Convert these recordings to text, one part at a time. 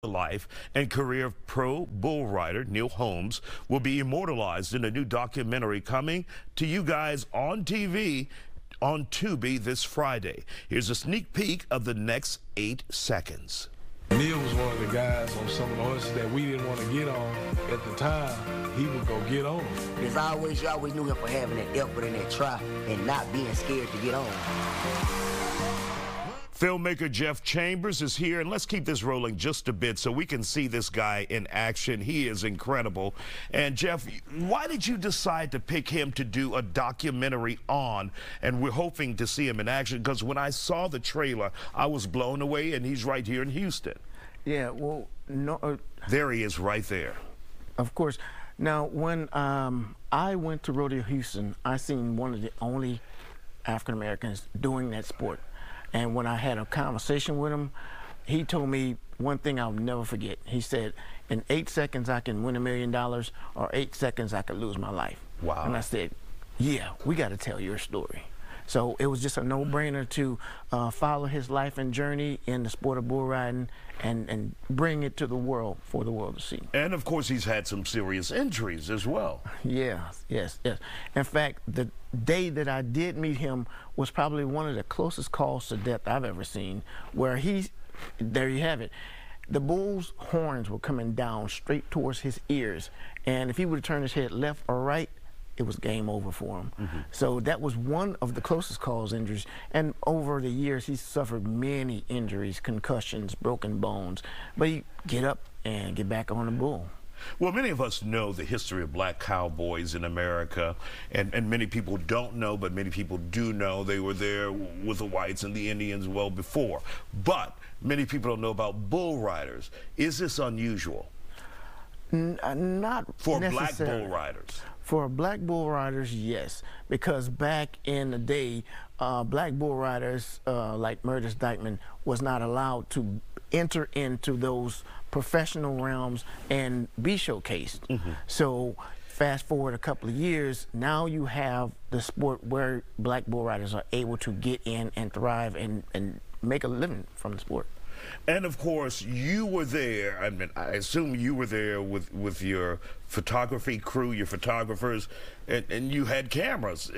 The life and career of pro bull rider Neil Holmes will be immortalized in a new documentary coming to you guys on TV on Tubi this Friday. Here's a sneak peek of the next 8 seconds. Neil was one of the guys on some of the horses that we didn't want to get on at the time. He would go get on them. You always knew him for having that effort and that try and not being scared to get on. Filmmaker Jeff Chambers is here, and let's keep this rolling just a bit so we can see this guy in action. He is incredible. And Jeff, why did you decide to pick him to do a documentary on? And we're hoping to see him in action, because when I saw the trailer, I was blown away, and he's right here in Houston. Yeah, well, no. There he is right there. Of course. Now, when I went to Rodeo Houston, I seen one of the only African Americans doing that sport. And when I had a conversation with him, he told me one thing I'll never forget. He said, in 8 seconds I can win $1 million, or 8 seconds I could lose my life. Wow. And I said, yeah, we got to tell your story. So it was just a no-brainer to follow his life and journey in the sport of bull riding and bring it to the world for the world to see. And of course, he's had some serious injuries as well. Yes. In fact, the day that I did meet him was probably one of the closest calls to death I've ever seen, where there you have it. The bull's horns were coming down straight towards his ears, and if he would have turned his head left or right, it was game over for him. So that was one of the closest calls injuries. And over the years, he's suffered many injuries, concussions, broken bones. But he get up and get back on the bull. Well, many of us know the history of black cowboys in America, and many people don't know, but many people do know. They were there with the whites and the Indians well before. But many people don't know about bull riders. Is this unusual? Not for necessarily. Black bull riders. For black bull riders, yes, because back in the day, black bull riders like Meredith Dykeman was not allowed to enter into those professional realms and be showcased. So fast forward a couple of years, now you have the sport where black bull riders are able to get in and thrive and make a living from the sport. And of course, you were there. I mean, I assume you were there with your photography crew, your photographers, and you had cameras.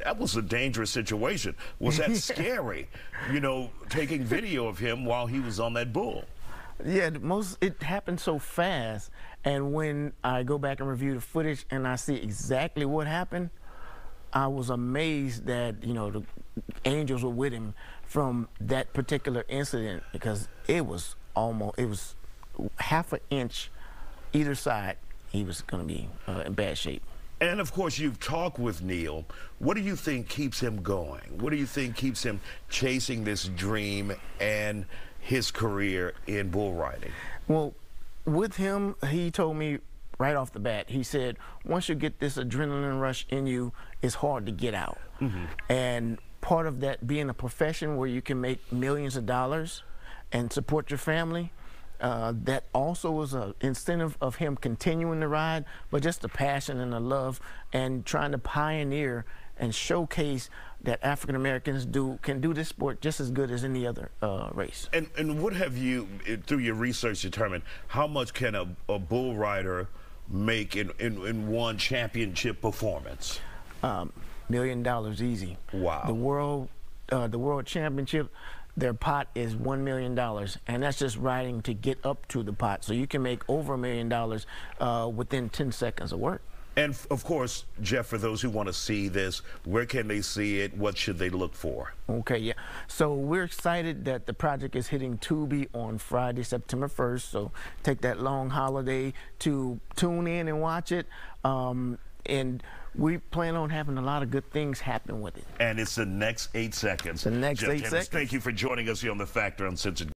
That was a dangerous situation. Was that scary, you know, taking video of him while he was on that bull? Yeah, it happened so fast, and when I go back and review the footage and I see exactly what happened, I was amazed that, you know, the angels were with him from that particular incident, because it was half an inch either side. He was going to be in bad shape. And of course, you've talked with Neil. What do you think keeps him going? What do you think keeps him chasing this dream and his career in bull riding? Well, with him, he told me right off the bat, he said, once you get this adrenaline rush in you, it's hard to get out. And part of that being a profession where you can make millions of dollars and support your family, that also was an incentive of him continuing to ride, but just the passion and the love and trying to pioneer and showcase that African Americans can do this sport just as good as any other race. And what have you, through your research, determined how much can a bull rider make in one championship performance? $1 million easy. Wow. The world championship, their pot is $1 million, and that's just riding to get up to the pot. So you can make over $1 million within 10 seconds of work. And of course, Jeff, for those who want to see this, where can they see it? What should they look for? Okay, yeah. So we're excited that the project is hitting Tubi on Friday, September 1st. So take that long holiday to tune in and watch it. And we plan on having a lot of good things happen with it. And it's the next 8 seconds. The next Jeff 8 Chambers, seconds. thank you for joining us here on The Factor Uncensored.